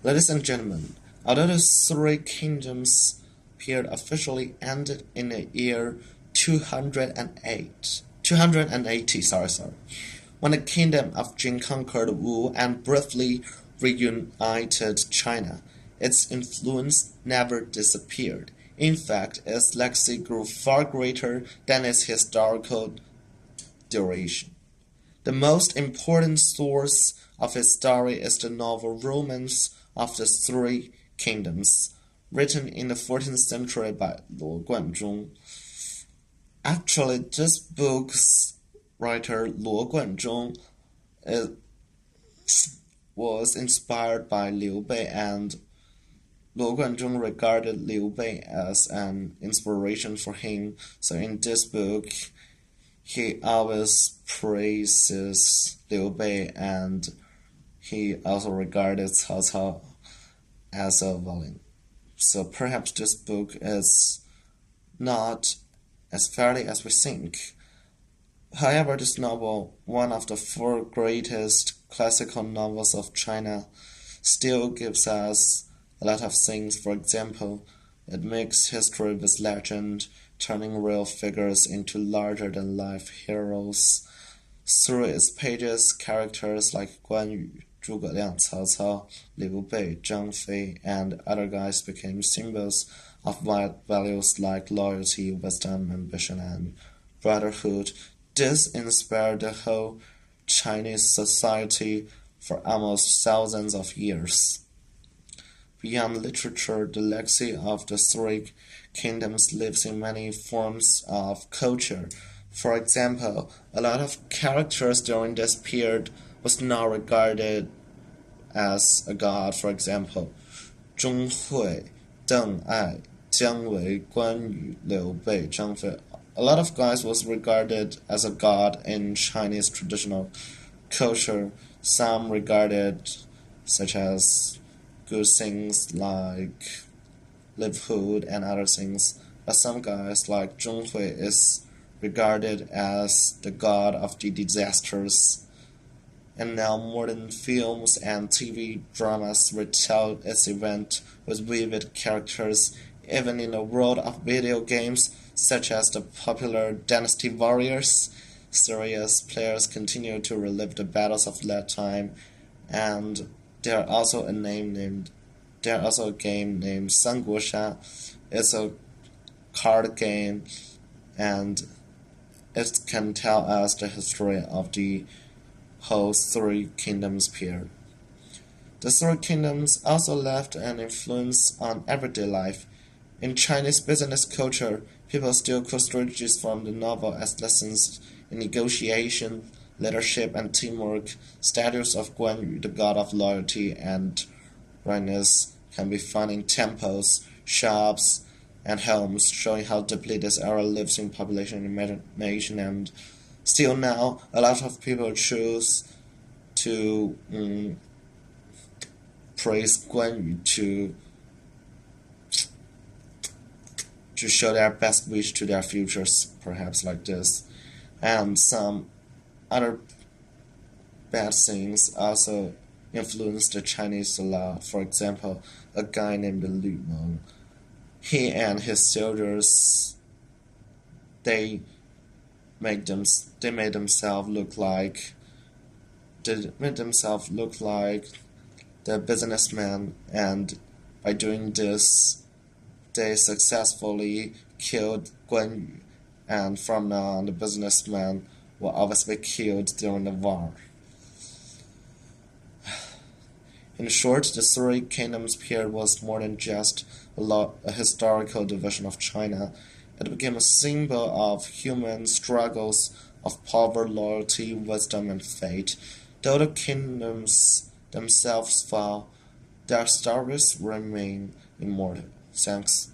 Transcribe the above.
Ladies and gentlemen, although the Three Kingdoms period officially ended in the year 280, when the kingdom of Jin conquered Wu and briefly reunited China, its influence never disappeared. In fact, its legacy grew far greater than its historical duration. The most important source of its story is the novel Romance of the Three Kingdoms, written in the 14th century by Luo Guanzhong. Actually, this book's writer Luo Guanzhong was inspired by Liu Bei, and Luo Guanzhong regarded Liu Bei as an inspiration for him. So in this book, he always praises Liu Bei, and he also regarded Cao Cao as a villain. So perhaps this book is not as fairly as we think. However, this novel, one of the four greatest classical novels of China, still gives us a lot of things. For example, it mixes history with legend, turning real figures into larger-than-life heroes. Through its pages, characters like Guan Yu, Zhuge Liang, Cao Cao, Liu Bei, Zhang Fei, and other guys became symbols of values like loyalty, wisdom, ambition, and brotherhood. This inspired the whole Chinese society for almost thousands of years. Beyond literature, the legacy of the Three Kingdoms lives in many forms of culture. For example, a lot of characters during this period was not regarded as a god. For example, Zhong Hui, Deng Ai, Jiang Wei, Guan Yu, Liu Bei, Zhang Fei. A lot of guys was regarded as a god in Chinese traditional culture. Some regarded such as good things like livelihood and other things, but some guys like Zhong Hui is regarded as the god of the disasters. And now modern films and TV dramas retell its event with vivid characters. Even in the world of video games, such as the popular Dynasty Warriors series, players continue to relive the battles of that time, and there are also a game named Sanguosha. It's a card game, and it can tell us the history of the whole Three Kingdoms period. The Three Kingdoms also left an influence on everyday life. In Chinese business culture, people still quote strategies from the novel as lessons in negotiation, leadership, and teamwork. Statues of Guan Yu, the god of loyalty and rightness, can be found in temples, shops, and homes, showing how deeply this era lives in population imagination. And still now, a lot of people choose to praise Guan Yu to show their best wish to their futures, perhaps like this. And some other bad things also influenced the Chinese a lot. For example, a guy named Lu Meng. He and his soldiers, they made themselves look like the businessmen, and by doing this, they successfully killed Guan Yu, and from now on, the businessmen will always be killed during the war. In short, the Three Kingdoms period was more than just a historical division of China. It became a symbol of human struggles of power, loyalty, wisdom, and fate. Though the kingdoms themselves fell, their stories remain immortal. Thanks.